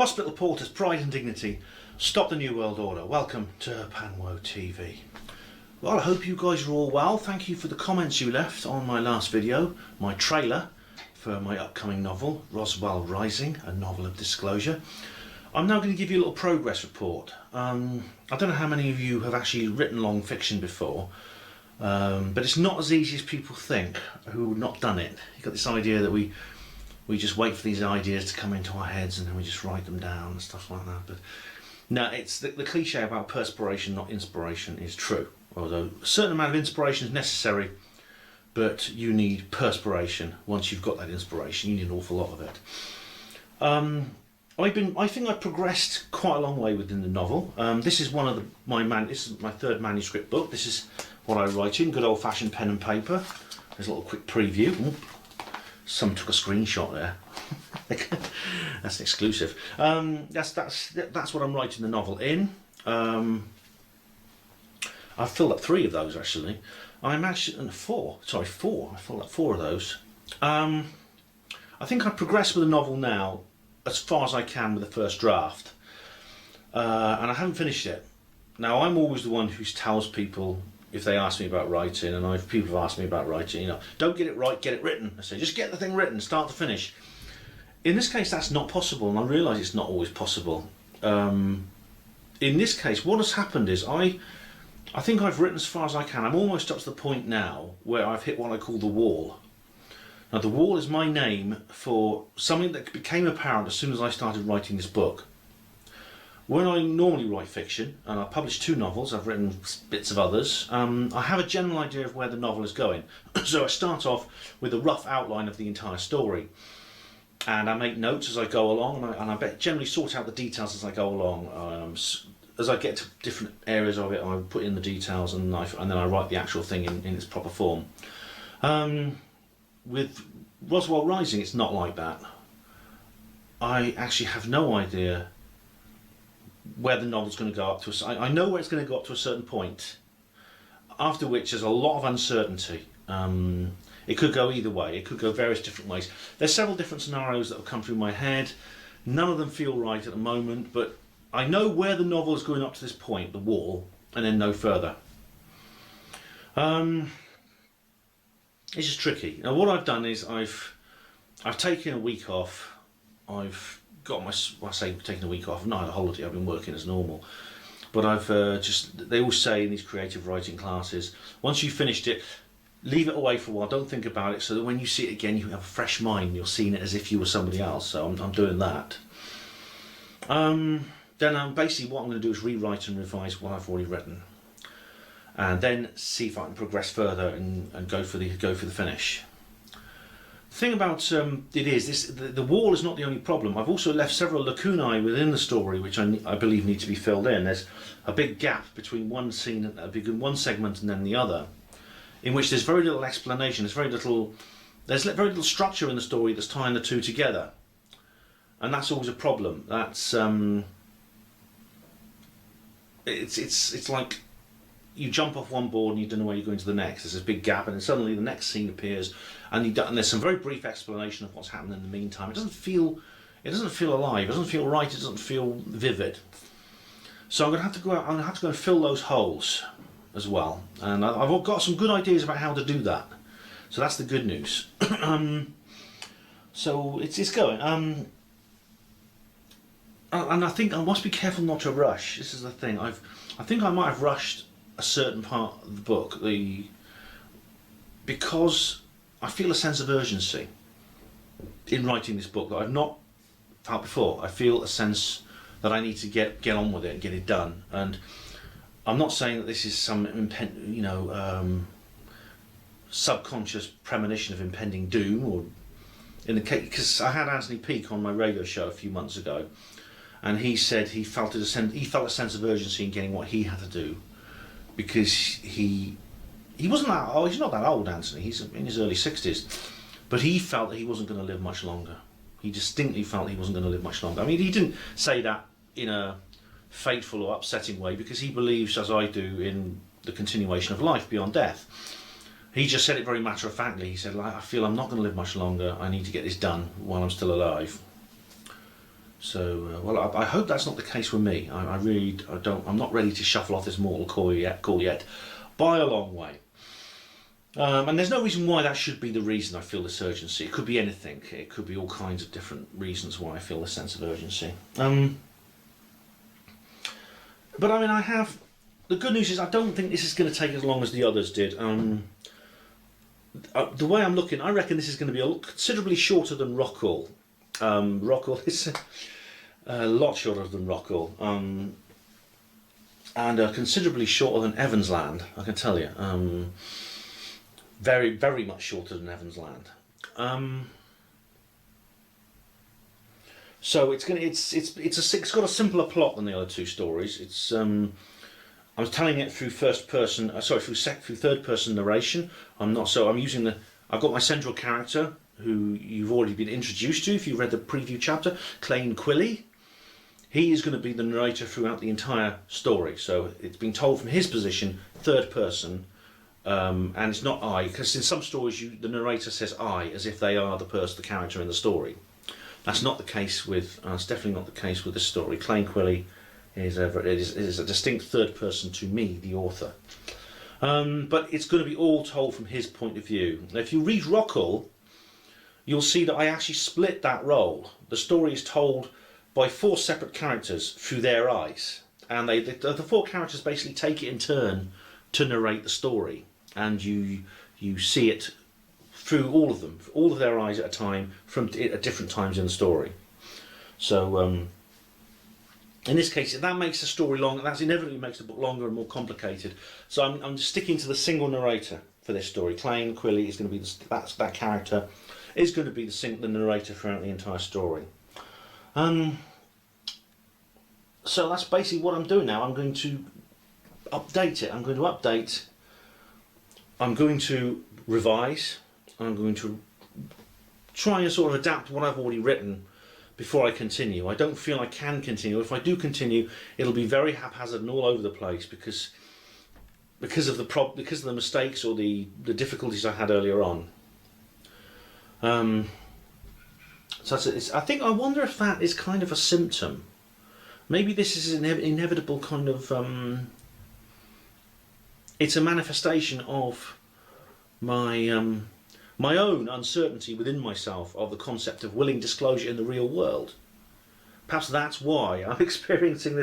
Hospital Porters, Pride and Dignity, Stop the New World Order. Welcome to Panwo TV. Well, I hope you guys are all well. Thank you for the comments you left on my last video, my trailer for my upcoming novel, Roswell Rising, a novel of disclosure. I'm now going to give you a little progress report. I don't know how many of you have actually written long fiction before, but it's not as easy as people think who have not done it. You've got this idea that we just wait for these ideas to come into our heads and then we just write them down and stuff like that. But no, it's the cliche about perspiration, not inspiration, is true. Although a certain amount of inspiration is necessary, but you need perspiration. Once you've got that inspiration, you need an awful lot of it. I think I've progressed quite a long way within the novel. This is this is my third manuscript book. This is what I write in, good old-fashioned pen and paper. There's a little quick preview. Ooh, someone took a screenshot there. That's exclusive. That's what I'm writing the novel in. I've filled up 3 of those actually. I'm actually four. I filled up 4 of those. I think I've progressed with the novel now as far as I can with the first draft, and I haven't finished it. Now I'm always the one who tells people if they ask me about writing, and people have asked me about writing, you know, don't get it right, get it written. I say just get the thing written, start to finish. In this case, that's not possible, and I realise it's not always possible. In this case, what has happened is I think I've written as far as I can. I'm almost up to the point now where I've hit what I call the wall. Now, the wall is my name for something that became apparent as soon as I started writing this book. When I normally write fiction, and I've published 2 novels, I've written bits of others, I have a general idea of where the novel is going. So I start off with a rough outline of the entire story. And I make notes as I go along, and I generally sort out the details as I go along. As I get to different areas of it, I put in the details, and then I write the actual thing in its proper form. With Roswell Rising, it's not like that. I actually have no idea where the novel's going to go up to. I know where it's going to go up to a certain point, after which there's a lot of uncertainty. It could go either way. It could go various different ways. There's several different scenarios that have come through my head. None of them feel right at the moment, but I know where the novel is going up to this point, the wall, and then no further. It's just tricky. Now what I've done is I've taken a week off. I've got taking a week off. I've not had a holiday. I've been working as normal. But they all say in these creative writing classes, once you've finished it, leave it away for a while. Don't think about it, so that when you see it again, you have a fresh mind. You're seeing it as if you were somebody else. So I'm doing that. Then basically what I'm going to do is rewrite and revise what I've already written, and then see if I can progress further and go for the finish. The thing about the wall is not the only problem. I've also left several lacunae within the story which I believe need to be filled in. There's a big gap between one scene, one segment, and then the other, in which there's very little explanation. There's very little structure in the story that's tying the 2 together, and that's always a problem. That's it's like you jump off one board and you don't know where you're going to the next. There's this big gap, and then suddenly the next scene appears, and there's some very brief explanation of what's happened in the meantime. It doesn't feel alive. It doesn't feel right. It doesn't feel vivid. So I'm going to have to go out. I'm going to have to go and fill those holes as well, and I've got some good ideas about how to do that. So that's the good news. So it's going. And I think I must be careful not to rush. This is the thing. I think I might have rushed a certain part of the book, because I feel a sense of urgency in writing this book that I've not felt before. I feel a sense that I need to get on with it and get it done. And I'm not saying that this is some subconscious premonition of impending doom, or in the case, because I had Anthony Peake on my radio show a few months ago, and he said he felt a sense of urgency in getting what he had to do, because he wasn't that old. He's not that old, Anthony. He's in his early 60s, but he felt that he wasn't going to live much longer. He distinctly felt he wasn't going to live much longer. I mean, he didn't say that in a fateful or upsetting way, because he believes, as I do, in the continuation of life beyond death. He just said it very matter-of-factly. He said, I feel I'm not going to live much longer. I need to get this done while I'm still alive. So, well, I hope that's not the case with me. I really, I'm not ready to shuffle off this mortal call yet, by a long way. And there's no reason why that should be the reason I feel this urgency. It could be anything. It could be all kinds of different reasons why I feel this sense of urgency. But I mean, the good news is I don't think this is going to take as long as the others did. The way I'm looking, I reckon this is going to be considerably shorter than Rockall. Rockall is a lot shorter than Rockall. And considerably shorter than Evan's Land, I can tell you. Very, very much shorter than Evan's Land. So it's got a simpler plot than the other two stories. I'm telling it through third person narration. I've got my central character who you've already been introduced to if you read the preview chapter, Clane Quilly. He is going to be the narrator throughout the entire story. So it's being told from his position, third person, and it's not I, because in some stories the narrator says I as if they are the character in the story. That's not the case with. It's definitely not the case with this story. Clane Quilly is a distinct third person to me, the author. But it's going to be all told from his point of view. Now, if you read Rockall, you'll see that I actually split that role. The story is told by 4 separate characters through their eyes, and the 4 characters basically take it in turn to narrate the story, and you see it through all of their eyes at a time, at different times in the story. So in this case, that makes the story long. That inevitably makes the book longer and more complicated. So I'm just sticking to the single narrator for this story. Clane Quilly is going to be that character is going to be the narrator throughout the entire story. So that's basically what I'm doing now. I'm going to update it. I'm going to revise. I'm going to try and sort of adapt what I've already written before I continue. I don't feel I can continue. If I do continue, it'll be very haphazard and all over the place because of the mistakes or the difficulties I had earlier on. So I wonder if that is kind of a symptom. Maybe this is an inevitable kind of. It's a manifestation of my my own uncertainty within myself of the concept of willing disclosure in the real world. Perhaps that's why I'm experiencing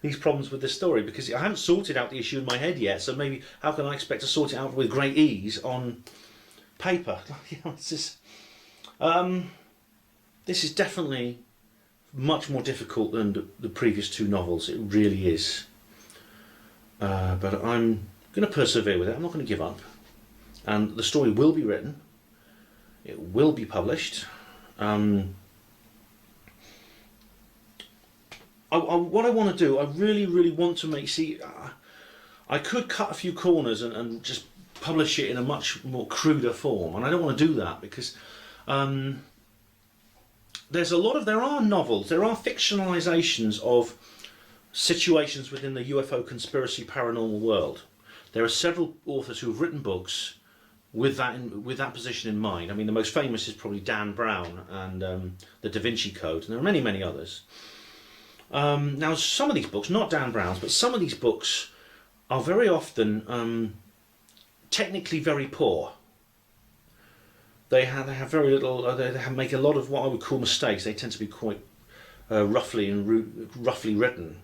these problems with this story, because I haven't sorted out the issue in my head yet. So maybe how can I expect to sort it out with great ease on paper? This is definitely much more difficult than the previous 2 novels. It really is. But I'm going to persevere with it. I'm not going to give up. And the story will be written. It will be published. What I want to do, I really, really want to I could cut a few corners and just publish it in a much more cruder form, and I don't want to do that because there are novels, there are fictionalizations of situations within the UFO conspiracy paranormal world. There are several authors who have written books with that position in mind. I mean, the most famous is probably Dan Brown and the Da Vinci Code, and there are many, many others. Now, some of these books, not Dan Brown's, but some of these books are very often technically very poor. They have very little. They make a lot of what I would call mistakes. They tend to be quite roughly written.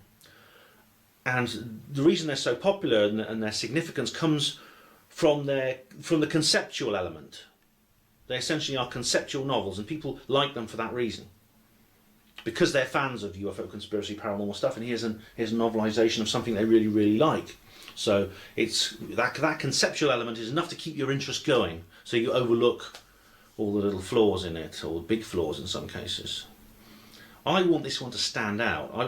And the reason they're so popular and their significance comes from the conceptual element. They essentially are conceptual novels, and people like them for that reason, because they're fans of UFO conspiracy paranormal stuff. And here's a novelization of something they really, really like. So it's that conceptual element is enough to keep your interest going, so you overlook all the little flaws in it, or big flaws in some cases. I want this one to stand out. I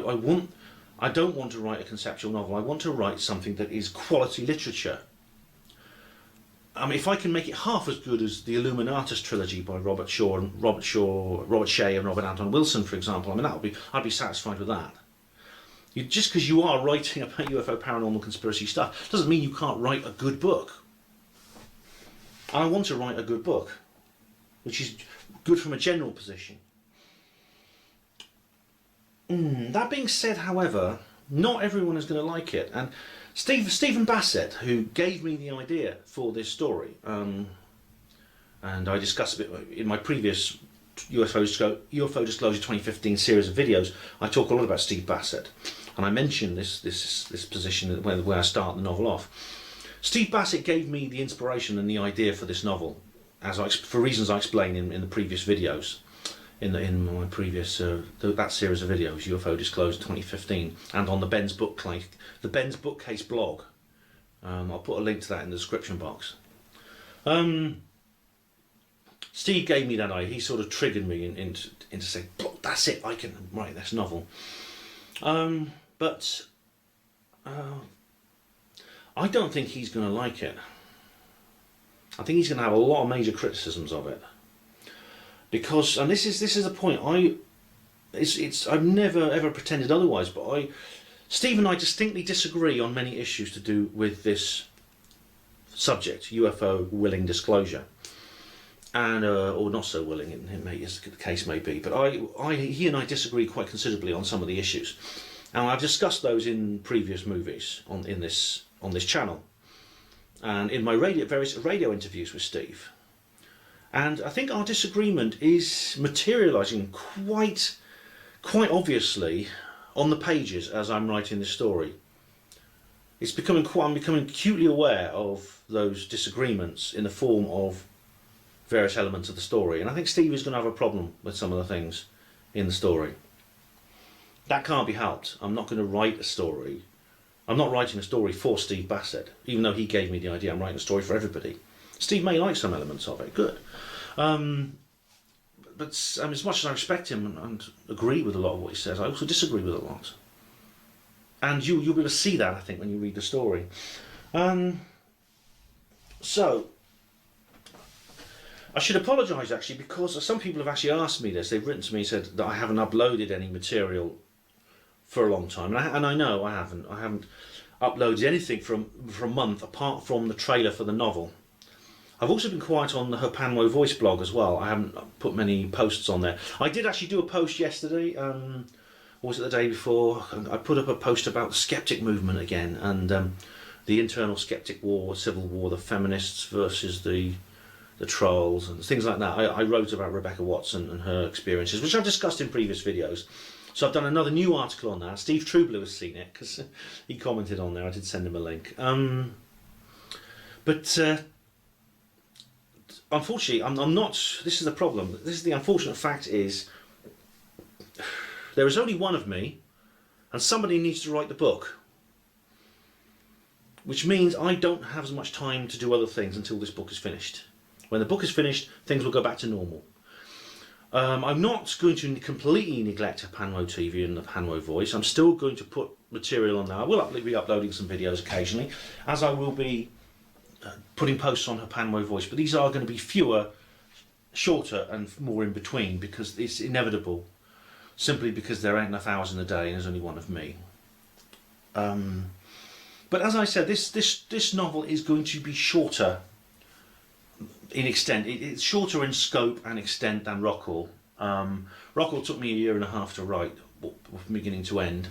don't want to write a conceptual novel. I want to write something that is quality literature. I mean, if I can make it half as good as the Illuminatus trilogy by Robert Shea and Robert Anton Wilson, for example, I mean, I'd be satisfied with that. Just because you are writing about UFO paranormal conspiracy stuff doesn't mean you can't write a good book. I want to write a good book, which is good from a general position. That being said, however, not everyone is going to like it. And Stephen Bassett, who gave me the idea for this story, and I discussed a bit in my previous UFO Disclosure 2015 series of videos, I talk a lot about Steve Bassett, and I mentioned this position where I start the novel off. Steve Bassett gave me the inspiration and the idea for this novel, for reasons I explain in the previous videos, in my previous that series of videos, UFO Disclosure 2015, and on the Ben's Bookcase blog. I'll put a link to that in the description box. Steve gave me that idea. He sort of triggered me into saying, "That's it. I can write this novel." But I don't think he's going to like it. I think he's going to have a lot of major criticisms of it, because, and this is a point I've never ever pretended otherwise, but Steve and I distinctly disagree on many issues to do with this subject, UFO willing disclosure, and or not so willing, as the case may be. But he and I disagree quite considerably on some of the issues, and I've discussed those in previous movies on this channel, and in my various radio interviews with Steve. And I think our disagreement is materialising quite obviously on the pages as I'm writing this story. I'm becoming acutely aware of those disagreements in the form of various elements of the story, and I think Steve is going to have a problem with some of the things in the story. That can't be helped. I'm not going to write a story. I'm not writing a story for Steve Bassett, even though he gave me the idea. I'm writing a story for everybody. Steve may like some elements of it, good. But as much as I respect him and agree with a lot of what he says, I also disagree with a lot. And you'll be able to see that, I think, when you read the story. So, I should apologise, actually, because some people have actually asked me this. They've written to me and said that I haven't uploaded any material for a long time. And I know I haven't. I haven't uploaded anything for a month, apart from the trailer for the novel. I've also been quiet on the Herpanwo Voice blog as well. I haven't put many posts on there. I did actually do a post yesterday, or was it the day before? I put up a post about the skeptic movement again, and the internal skeptic war, civil war, the feminists versus the trolls, and things like that. I wrote about Rebecca Watson and her experiences, which I've discussed in previous videos. So I've done another new article on that. Steve Trubler has seen it, because he commented on there. I did send him a link. Unfortunately, I'm not. This is the problem. This is the unfortunate fact is there is only one of me, and somebody needs to write the book, which means I don't have as much time to do other things until this book is finished. When the book is finished, things will go back to normal. I'm not going to completely neglect Herpanwo TV and the Herpanwo Voice. I'm still going to put material on there. I will be uploading some videos occasionally, as I will be putting posts on Herpanwo Voice, but these are going to be fewer, shorter, and more in between, because it's inevitable, simply because there ain't enough hours in the day and there's only one of me. But as I said, this novel is going to be shorter in extent. It's shorter in scope and extent than Rockwell. Rockwell took me 1.5 years to write, from beginning to end.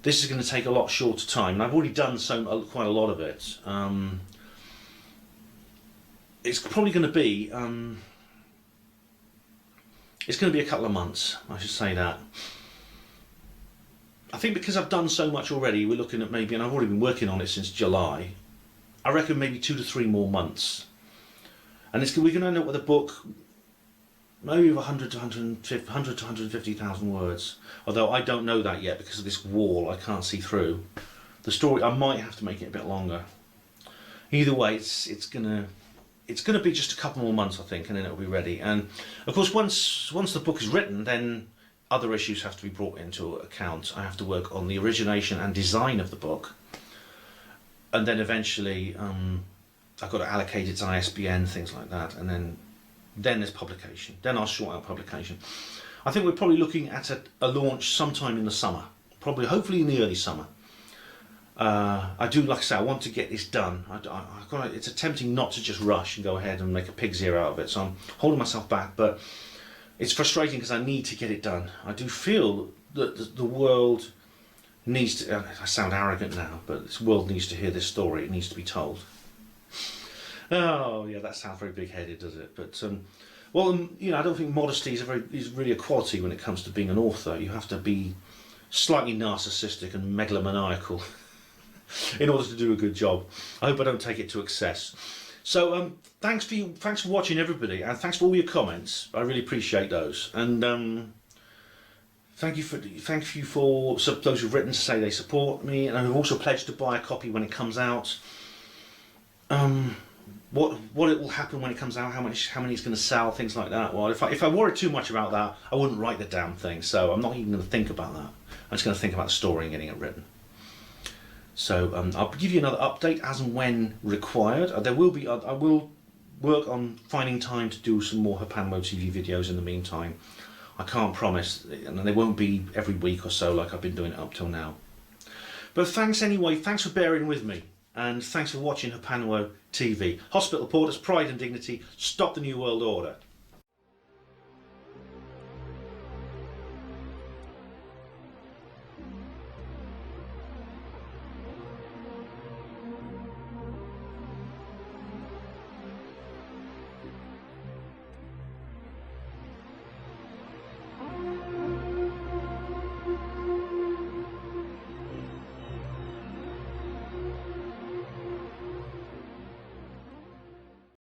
This is going to take a lot shorter time, and I've already done quite a lot of it. It's probably going to be a couple of months, I should say that. I think because I've done so much already, we're looking at maybe, and I've already been working on it since July, I reckon maybe 2 to 3 more months. And we're going to end up with a book maybe of 100 to 150,000 words. Although I don't know that yet because of this wall I can't see through. The story, I might have to make it a bit longer. Either way, it's gonna be just a couple more months, I think, and then it'll be ready. And of course, once the book is written, then other issues have to be brought into account. I have to work on the origination and design of the book, and then eventually I've got to allocate its ISBN, things like that, and then there's publication. Then I'll sort out publication. I think we're probably looking at a launch sometime in the summer, hopefully in the early summer. I do, like I say, I want to get this done. It's tempting not to just rush and go ahead and make a pig's ear out of it, so I'm holding myself back, but it's frustrating because I need to get it done. I do feel the world needs to. I sound arrogant now, but this world needs to hear this story. It needs to be told. Oh yeah, that sounds very big-headed, does it? But well, you know, I don't think modesty is really a quality when it comes to being an author. You have to be slightly narcissistic and megalomaniacal in order to do a good job. I hope I don't take it to excess. So thanks for watching, everybody, and thanks for all your comments. I really appreciate those. And thank you for those who've written to say they support me, and who've also pledged to buy a copy when it comes out. What it will happen when it comes out, how many it's going to sell, things like that. Well, if I worried too much about that, I wouldn't write the damn thing. So I'm not even going to think about that. I'm just going to think about the story and getting it written. So I'll give you another update as and when required. I will work on finding time to do some more Hapanwo TV videos in the meantime. I can't promise, and they won't be every week or so like I've been doing it up till now. But thanks anyway. Thanks for bearing with me. And thanks for watching Hapanwo TV. Hospital Porters, Pride and Dignity, stop the New World Order.